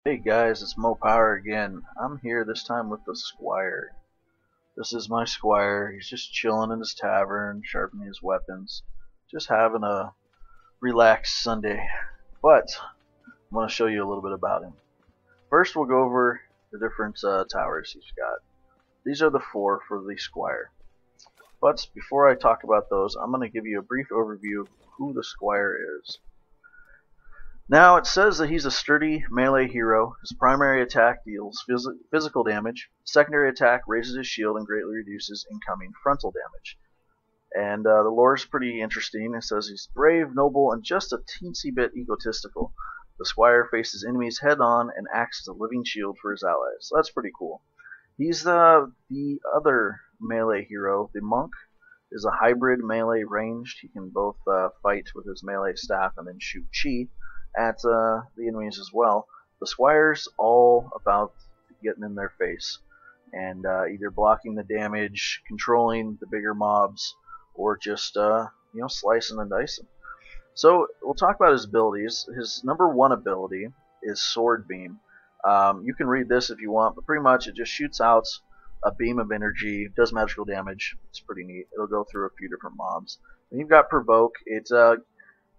Hey guys, it's Mo Power again. I'm here this time with the Squire. This is my Squire. He's just chilling in his tavern, sharpening his weapons, just having a relaxed Sunday. But I'm going to show you a little bit about him. First, we'll go over the different towers he's got. These are the four for the Squire. But before I talk about those, I'm going to give you a brief overview of who the Squire is. Now, it says that he's a sturdy melee hero. His primary attack deals physical damage. Secondary attack raises his shield and greatly reduces incoming frontal damage. And the lore is pretty interesting. It says he's brave, noble, and just a teensy bit egotistical. The Squire faces enemies head-on and acts as a living shield for his allies. So that's pretty cool. He's the other melee hero. The Monk is a hybrid melee ranged. He can both fight with his melee staff and then shoot chi at the enemies as well. The Squire's all about getting in their face and either blocking the damage, controlling the bigger mobs, or just slicing and dicing. So we'll talk about his abilities. His number one ability is Sword Beam. You can read this if you want, but pretty much it just shoots out a beam of energy, does magical damage. It's pretty neat. It'll go through a few different mobs. Then you've got Provoke. It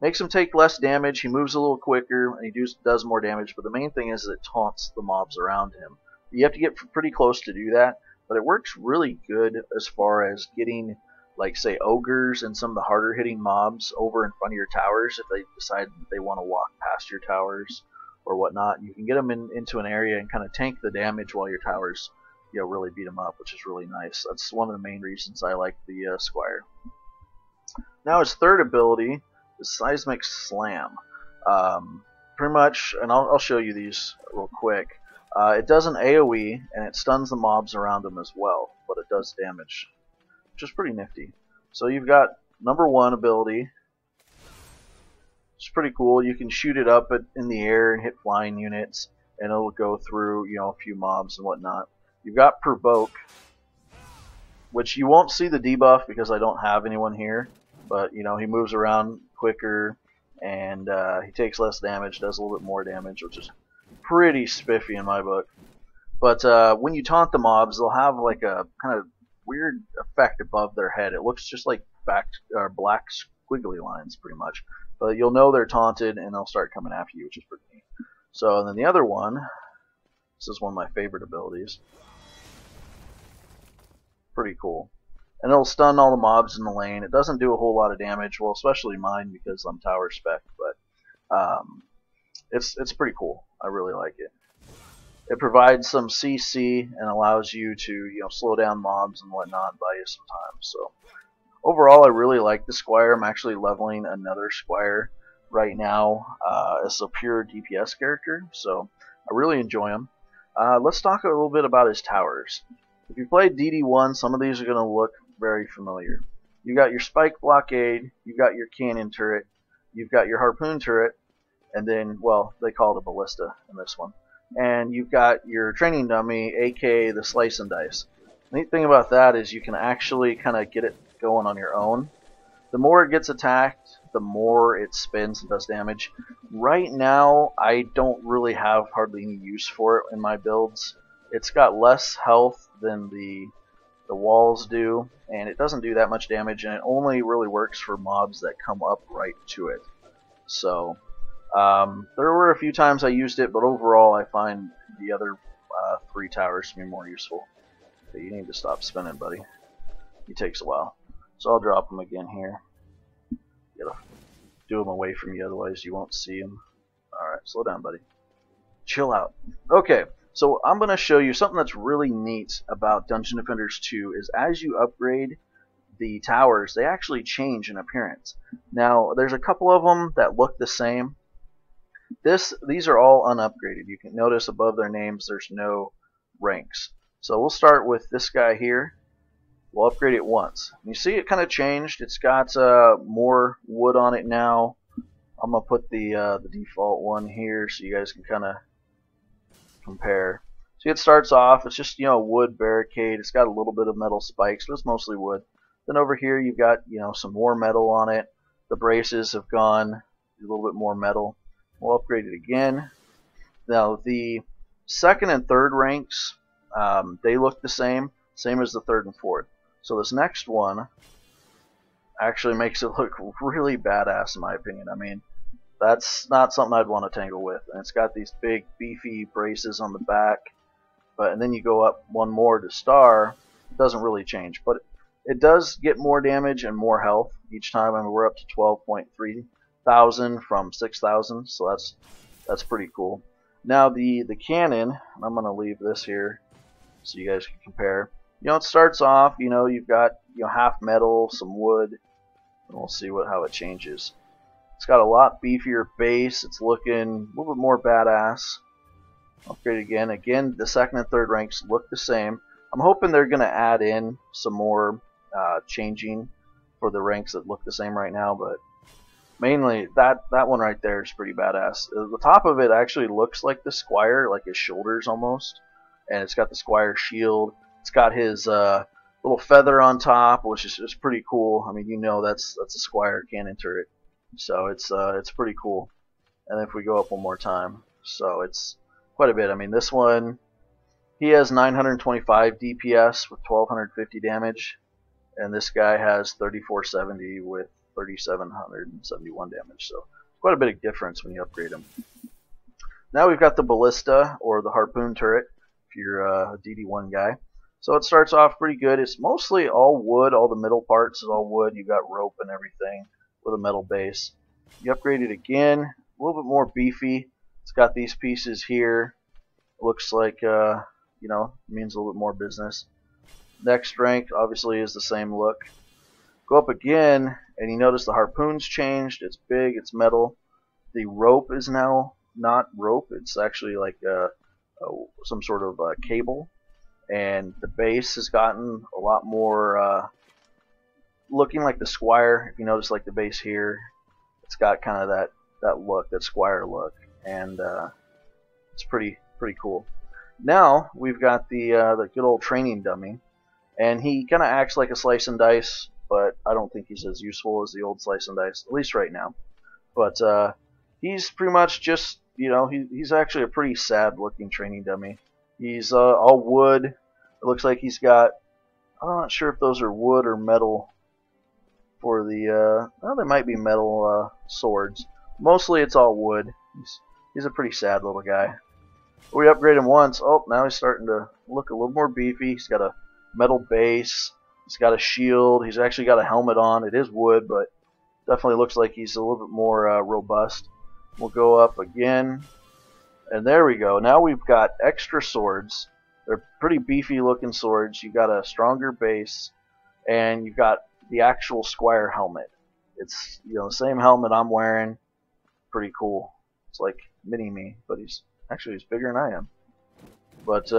makes him take less damage, he moves a little quicker, and he does more damage, but the main thing is that it taunts the mobs around him. You have to get pretty close to do that, but it works really good as far as getting, like, say, ogres and some of the harder hitting mobs over in front of your towers if they decide they want to walk past your towers or whatnot. You can get them into an area and kind of tank the damage while your towers really beat them up, which is really nice. That's one of the main reasons I like the Squire. Now his third ability, Seismic Slam. Pretty much, and I'll show you these real quick. It does an AoE, and it stuns the mobs around them as well, but it does damage, which is pretty nifty. So you've got number one ability. It's pretty cool. You can shoot it up in the air and hit flying units, and it'll go through a few mobs and whatnot. You've got Provoke, which you won't see the debuff because I don't have anyone here. But he moves around quicker, and he takes less damage, does a little bit more damage, which is pretty spiffy in my book. But when you taunt the mobs, they'll have like a kind of weird effect above their head. It looks just like black squiggly lines, pretty much. But you'll know they're taunted, and they'll start coming after you, which is pretty neat. So, and then the other one, this is one of my favorite abilities. Pretty cool. And it'll stun all the mobs in the lane. It doesn't do a whole lot of damage, well, especially mine because I'm tower spec, but it's pretty cool. I really like it. It provides some CC and allows you to slow down mobs and whatnot, buy you some time. So overall, I really like the Squire. I'm actually leveling another Squire right now as a pure DPS character, so I really enjoy him. Let's talk a little bit about his towers. If you play DD1, some of these are going to look very familiar. You got your spike blockade, you got your cannon turret, you've got your harpoon turret, and then, well, they call it a ballista in this one. And you've got your training dummy, aka the slice and dice. The neat thing about that is you can actually kind of get it going on your own. The more it gets attacked, the more it spins and does damage. Right now, I don't really have hardly any use for it in my builds. It's got less health than the walls do, and it doesn't do that much damage, and it only really works for mobs that come up right to it. So there were a few times I used it, but overall I find the other three towers to be more useful. Okay, you need to stop spinning, buddy. He takes a while. So I'll drop him again here. You gotta do him away from you, otherwise you won't see him. Alright, slow down, buddy. Chill out. Okay. So I'm going to show you something that's really neat about Dungeon Defenders 2 is as you upgrade the towers, they actually change in appearance. Now, there's a couple of them that look the same. These are all unupgraded. You can notice above their names there's no ranks. So we'll start with this guy here. We'll upgrade it once. You see it kind of changed. It's got more wood on it now. I'm going to put the default one here so you guys can kind of compare. See, it starts off, it's just wood barricade. It's got a little bit of metal spikes, but it's mostly wood. Then over here you've got some more metal on it. The braces have gone a little bit more metal. We'll upgrade it again. Now the second and third ranks, they look the same as the third and fourth. So this next one actually makes it look really badass in my opinion. I mean, that's not something I'd want to tangle with. And it's got these big beefy braces on the back. And then you go up one more to star, it doesn't really change. But it does get more damage and more health each time. I mean, we're up to 12.3 thousand from 6,000, so that's pretty cool. Now the cannon, I'm gonna leave this here so you guys can compare. You know, it starts off, you know, you've got, you know, half metal, some wood, and we'll see how it changes. It's got a lot beefier base. It's looking a little bit more badass. Upgrade again. Again, the second and third ranks look the same. I'm hoping they're gonna add in some more changing for the ranks that look the same right now, but mainly that one right there is pretty badass. The top of it actually looks like the Squire, like his shoulders almost, and it's got the Squire shield. It's got his little feather on top, which is just pretty cool. I mean, you know, that's a Squire cannon turret, so it's pretty cool. And if we go up one more time, so it's quite a bit. I mean, this one, he has 925 DPS with 1250 damage, and this guy has 3470 with 3,771 damage, so quite a bit of difference when you upgrade him. Now we've got the ballista, or the harpoon turret, if you're a DD1 guy. So it starts off pretty good. It's mostly all wood. All the middle parts is all wood. You've got rope and everything with a metal base. You upgrade it again, a little bit more beefy. It's got these pieces here. Looks like, you know, means a little bit more business. Next rank obviously is the same look. Go up again, and you notice the harpoon's changed. It's big, it's metal. The rope is now not rope. It's actually like some sort of cable. And the base has gotten a lot more looking like the Squire. If you notice, like the base here, it's got kind of that look, that Squire look, and it's pretty cool. Now we've got the good old training dummy, and he kind of acts like a slice and dice, but I don't think he's as useful as the old slice and dice, at least right now. But he's pretty much just, you know, he's actually a pretty sad looking training dummy. He's all wood. It looks like he's got, I'm not sure if those are wood or metal for the, well, they might be metal swords. Mostly it's all wood. He's a pretty sad little guy. We upgrade him once. Oh, now he's starting to look a little more beefy. He's got a metal base. He's got a shield. He's actually got a helmet on. It is wood, but definitely looks like he's a little bit more robust. We'll go up again. And there we go. Now we've got extra swords. They're pretty beefy looking swords. You've got a stronger base, and you've got the actual Squire helmet. It's, you know, the same helmet I'm wearing. Pretty cool. It's like mini me, but he's bigger than I am. But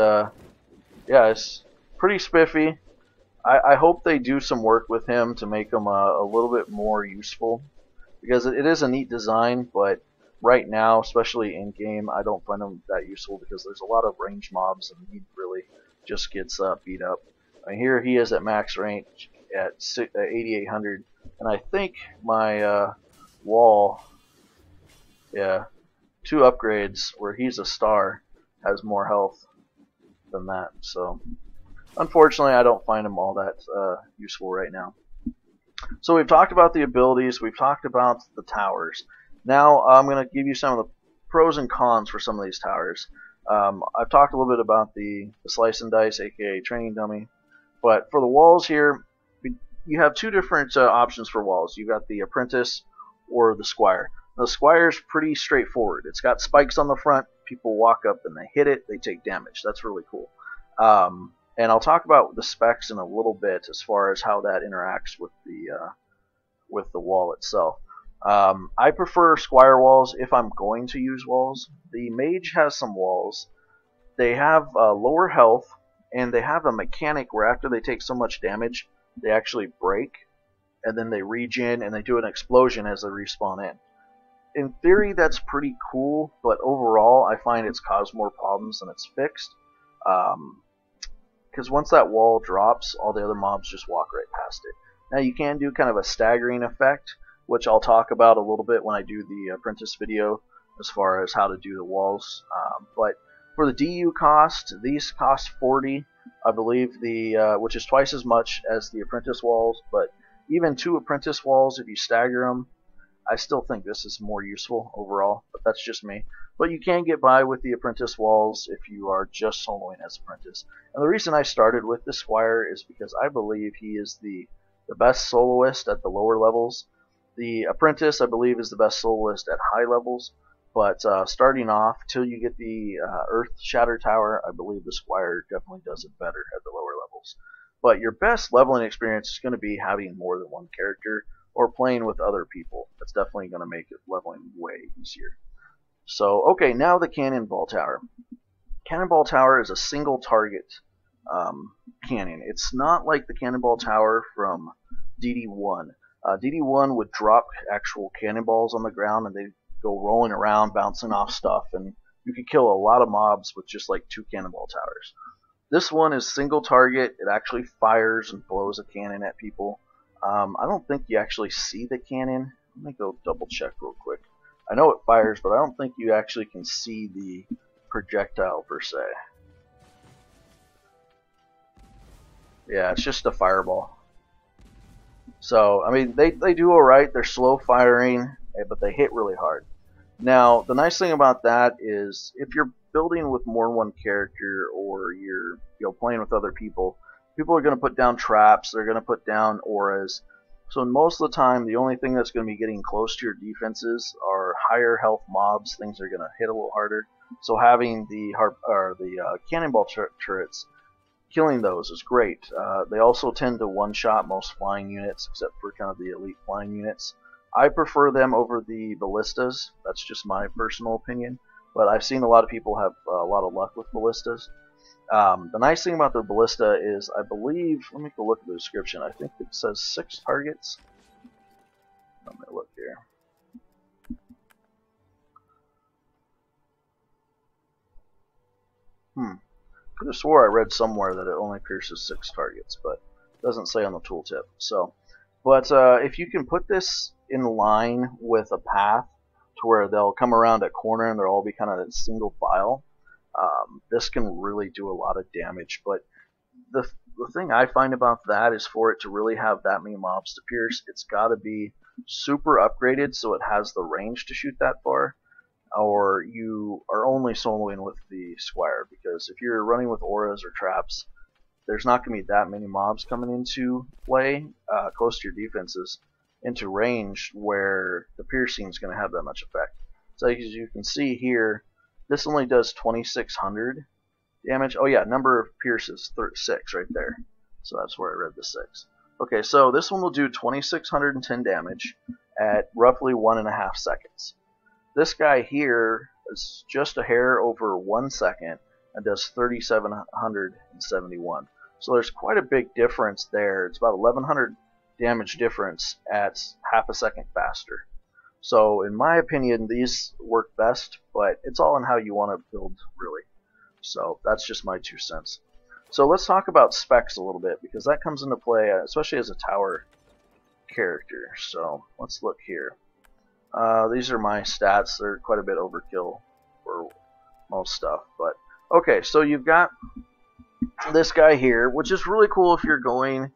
yeah, it's pretty spiffy. I hope they do some work with him to make him a little bit more useful, because it is a neat design, but right now, especially in game, I don't find him that useful because there's a lot of range mobs and he really just gets beat up. I mean, here he is at max range at 8,800, and I think my wall, yeah, 2 upgrades where he's a star has more health than that. So unfortunately, I don't find him all that useful right now. So we've talked about the abilities, we've talked about the towers. Now I'm going to give you some of the pros and cons for some of these towers. I've talked a little bit about the slice and dice, aka training dummy, but for the walls here, you have 2 different options for walls. You've got the apprentice or the Squire. The Squire's pretty straightforward. It's got spikes on the front. People walk up and they hit it, they take damage. That's really cool. And I'll talk about the specs in a little bit as far as how that interacts with the wall itself. I prefer Squire walls if I'm going to use walls. The mage has some walls. They have lower health, and they have a mechanic where after they take so much damage, they actually break, and then they regen, and they do an explosion as they respawn in. In theory, that's pretty cool, but overall, I find it's caused more problems than it's fixed. Because once that wall drops, all the other mobs just walk right past it. Now, you can do kind of a staggering effect, which I'll talk about a little bit when I do the apprentice video, as far as how to do the walls. But for the DU cost, these cost 40, I believe, which is twice as much as the apprentice walls. But even 2 apprentice walls, if you stagger them, I still think this is more useful overall, but that's just me. But you can get by with the apprentice walls if you are just soloing as apprentice. And the reason I started with the Squire is because I believe he is the best soloist at the lower levels. The apprentice, I believe, is the best soloist at high levels. But starting off, till you get the Earth Shatter Tower, I believe the Squire definitely does it better at the lower levels. But your best leveling experience is going to be having more than one character or playing with other people. That's definitely going to make it leveling way easier. So, okay, now the Cannonball Tower. Cannonball Tower is a single target cannon. It's not like the Cannonball Tower from DD1. DD1 would drop actual cannonballs on the ground and they'd go rolling around, bouncing off stuff, and you could kill a lot of mobs with just like 2 cannonball towers. This one is single target. It actually fires and blows a cannon at people. I don't think you actually see the cannon. Let me go double check real quick. I know it fires, but I don't think you actually can see the projectile per se. Yeah, it's just a fireball. So, I mean, they do alright. They're slow firing, but they hit really hard. Now, the nice thing about that is if you're building with more than one character or you're playing with other people, people are going to put down traps, they're going to put down auras. So most of the time, the only thing that's going to be getting close to your defenses are higher health mobs. Things are going to hit a little harder. So having the cannonball turrets, killing those is great. They also tend to one-shot most flying units, except for kind of the elite flying units. I prefer them over the ballistas. That's just my personal opinion. But I've seen a lot of people have a lot of luck with ballistas. The nice thing about the ballista is, I believe, let me go look at the description. I think it says 6 targets. Let me look here. Could have swore I read somewhere that it only pierces 6 targets, but it doesn't say on the tooltip. So, but if you can put this in line with a path to where they'll come around a corner and they'll all be kind of a single file, this can really do a lot of damage. But the thing I find about that is, for it to really have that many mobs to pierce, it's got to be super upgraded so it has the range to shoot that far, or you are only soloing with the Squire, because if you're running with auras or traps, there's not going to be that many mobs coming into play close to your defenses into range where the piercing is going to have that much effect. So as you can see here, this only does 2600 damage. Oh yeah, number of pierces, 6 right there. So that's where I read the 6. Okay, so this one will do 2610 damage at roughly 1.5 seconds. This guy here is just a hair over 1 second and does 3771. So there's quite a big difference there. It's about 1100 damage difference at half a second faster. So in my opinion, these work best, but it's all in how you want to build, really. So that's just my 2 cents. So let's talk about specs a little bit, because that comes into play, especially as a tower character. So let's look here. These are my stats. They're quite a bit overkill for most stuff, but okay. So you've got this guy here, which is really cool if you're going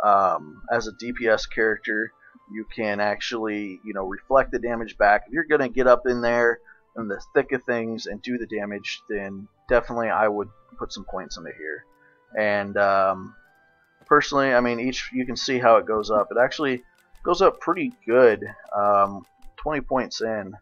as a DPS character. You can actually, reflect the damage back. If you're going to get up in there in the thick of things and do the damage, then definitely I would put some points into here. And personally, I mean, you can see how it goes up. It actually goes up pretty good. 20 points in,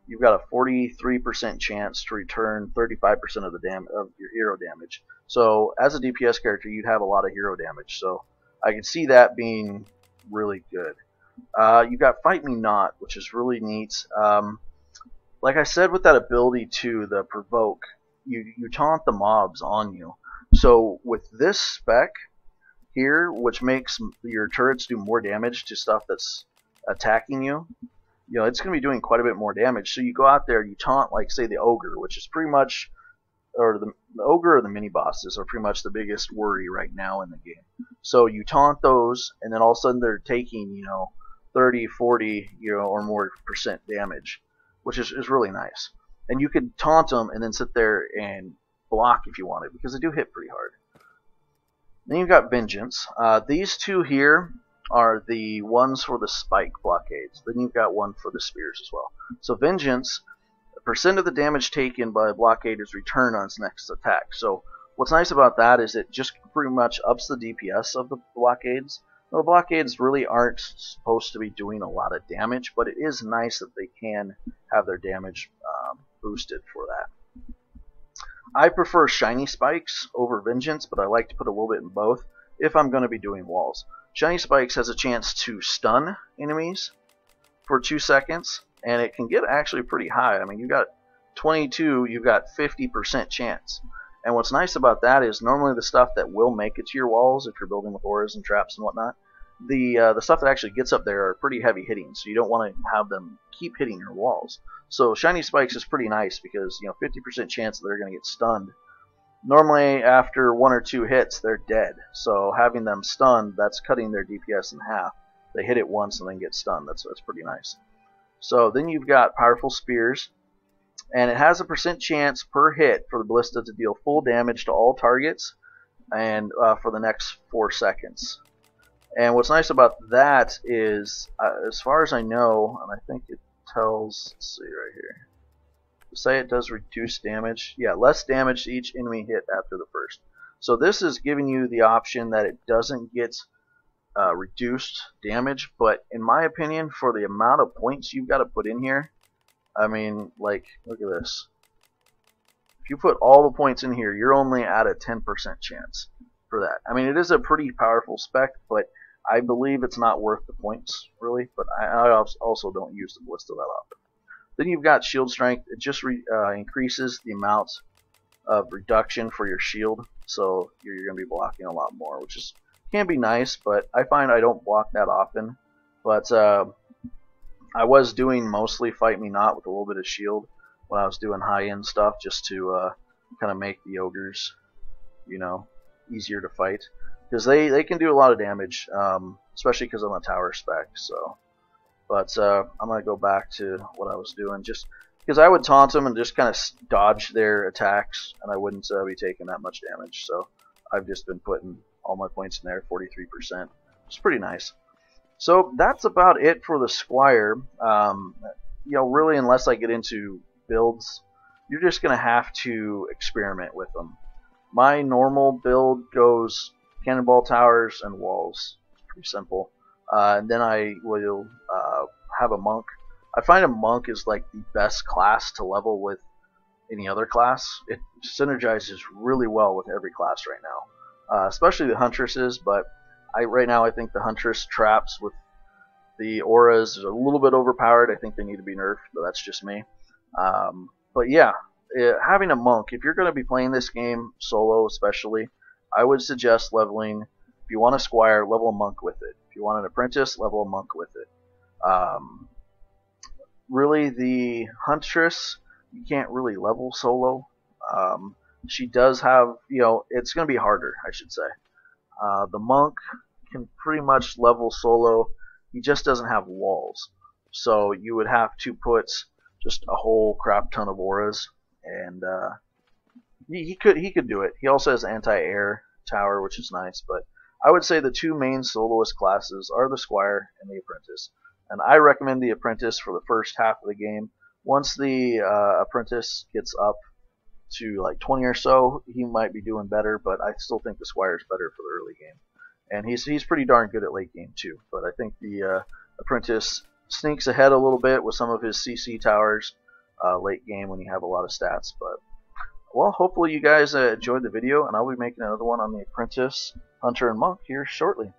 you've got a 43% chance to return 35% of your hero damage. So as a DPS character, you'd have a lot of hero damage. So I can see that being really good. You've got Fight Me Not, which is really neat. Like I said, with that ability to the provoke, you taunt the mobs on you. So with this spec here, which makes your turrets do more damage to stuff that's attacking you, it's going to be doing quite a bit more damage. So you go out there, you taunt, like, say, the Ogre, which is pretty much, or the Ogre or the mini-bosses are pretty much the biggest worry right now in the game. So you taunt those, and then all of a sudden they're taking, 30, 40, or more % damage. which is really nice. And you could taunt them and then sit there and block if you wanted, because they do hit pretty hard. Then you've got Vengeance. These two here are the ones for the spike blockades. Then you've got one for the spears as well. So Vengeance, percent of the damage taken by a blockade is returned on its next attack. So what's nice about that is it just pretty much ups the DPS of the blockades. Now, the blockades really aren't supposed to be doing a lot of damage, but it is nice that they can have their damage boosted for that. I prefer shiny spikes over Vengeance, but I like to put a little bit in both if I'm going to be doing walls. Shiny spikes has a chance to stun enemies for 2 seconds, and it can get actually pretty high. I mean, you got 22, you've got 50% chance. And what's nice about that is normally the stuff that will make it to your walls, if you're building with auras and traps and whatnot, the stuff that actually gets up there are pretty heavy hitting, so you don't want to have them keep hitting your walls. So shiny spikes is pretty nice because 50% chance that they're going to get stunned. Normally after 1 or 2 hits they're dead, so having them stunned, that's cutting their DPS in half. They hit it once and then get stunned. That's pretty nice. So then you've got powerful spears, and it has a % chance per hit for the ballista to deal full damage to all targets, and for the next 4 seconds. And what's nice about that is, as far as I know, and I think it tells, let's see right here, say it does reduce damage. Yeah, less damage to each enemy hit after the first. So this is giving you the option that it doesn't get reduced damage, but in my opinion, for the amount of points you've got to put in here, I mean, like, look at this. If you put all the points in here, you're only at a 10% chance for that. I mean, it is a pretty powerful spec, but I believe it's not worth the points, really. But I also don't use the ballista that often. Then you've got shield strength. It just increases the amount of reduction for your shield, so you're going to be blocking a lot more, which can be nice, but I find I don't block that often. But I was doing mostly Fight Me Not with a little bit of shield when I was doing high-end stuff, just to kind of make the ogres, easier to fight, because they can do a lot of damage, especially because I'm a tower spec. So, but I'm gonna go back to what I was doing, just because I would taunt them and just kind of dodge their attacks, and I wouldn't be taking that much damage. So I've just been putting all my points in there, 43%. It's pretty nice. So that's about it for the Squire. Really, unless I get into builds, you're just gonna have to experiment with them. My normal build goes cannonball towers and walls. It's pretty simple. And then I will have a monk. I find a monk is like the best class to level with any other class. It synergizes really well with every class right now, especially the huntresses. But right now I think the huntress traps with the auras is a little bit overpowered. I think they need to be nerfed, but that's just me. But yeah, having a monk, if you're going to be playing this game solo especially, I would suggest leveling. If you want a Squire, level a monk with it. If you want an apprentice, level a monk with it. Really, the huntress, you can't really level solo. She does have, it's going to be harder, I should say. The monk can pretty much level solo. He just doesn't have walls. So you would have to put just a whole crap ton of auras, and he could do it. He also has anti-air tower, which is nice, but I would say the two main soloist classes are the Squire and the Apprentice. And I recommend the Apprentice for the first half of the game. Once the Apprentice gets up to like 20 or so, he might be doing better, but I still think the Squire is better for the early game. And he's pretty darn good at late game too, but I think the Apprentice sneaks ahead a little bit with some of his CC towers late game when you have a lot of stats. But well, hopefully you guys enjoyed the video, and I'll be making another one on the Apprentice, Hunter, and Monk here shortly.